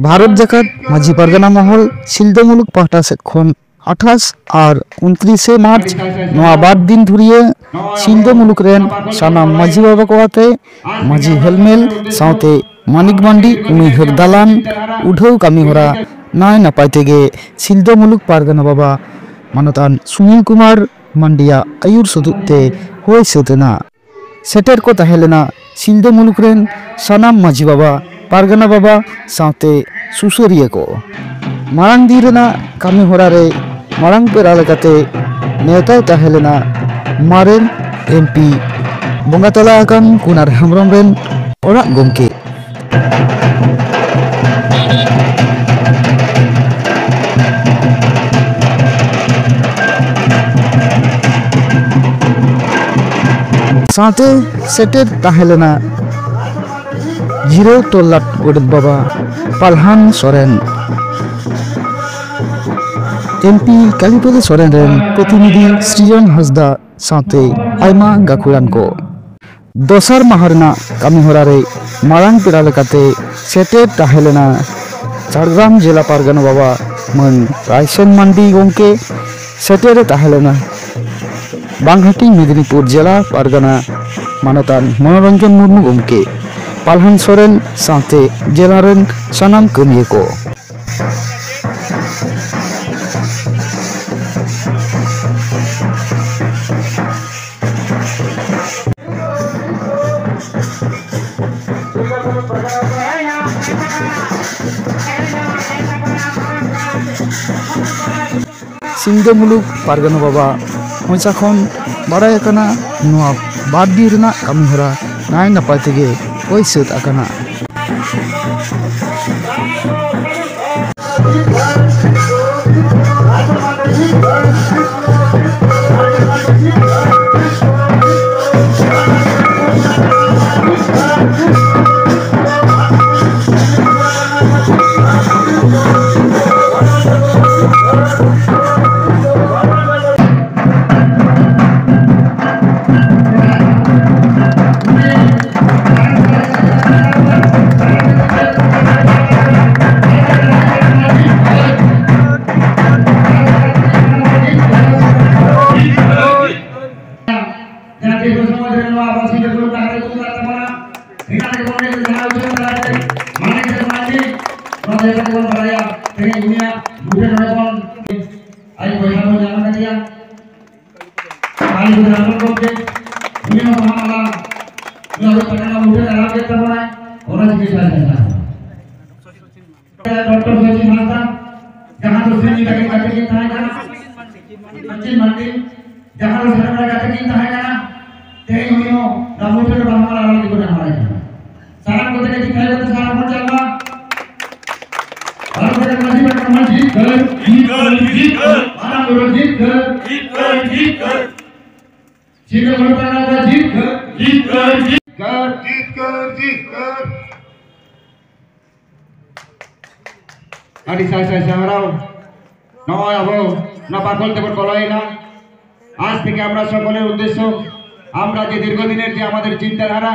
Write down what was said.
भारत जाकात माझी पारगाना महल सिलदा मुलुक पाहटा सेट खन 28 और 29 मार्च नवा बाद दिन धुरिए सिलदा मुलुक रेन सानाम माझी बाबा को आते माझी हेलमेल साउते मानिक मंडी उमिहर दालान उठौ कामी होरा नाय नापाय तेगे सिलदा मुलुक पारगाना बाबा मानतान सुनील कुमार मंडिया आयुर सदुते होय सतना सेटर को तहेलेना सिलदा मुलुक रेन सानाम माझी बाबा पारगाना बाबा साउते सुसुरिया को मारांग दीरना कामी होरा रे मारांग पेरा लेकाते नेता तहेलेना मारेन एमपी बंगातला आकान कुनार हेमब्रम रेन ओरा गमके साथे सेटेर तहेलेना जीरो टोलाट गोडत बाबा पालहान सोरेन एमपी कालीपद सोरेन रेन प्रतिनिधि सृजन हसदा साथे आयमा गाखुरान को दोसर माहरना कामी होरा रे मारांग पेरा लेकाते सेटे ताहेलेना झारग्राम जिला पारगाना बाबा मन रायसेन मंडी गमके सेटे ताहेलेना बांगहाटी मेदिनीपुर जिला पारगाना मानतान मनोरंजन मुर्मू गमके पालहान सोरेन साथे जिलारेन सानाम कमिये को सिलदा मुलुक पारगाना बाबा मोचा खन बाराय आकाना नवा बाद दिरना कामी होरा नाय नापाय तेगे ओय सेट आकाना Adi saya sangarau, নয় আবো না পাগল দেবর কলাই না আজ থেকে আমরা সকলের উদ্দেশ্য আমরা যে দীর্ঘদিনের যে আমাদের চিন্তাধারা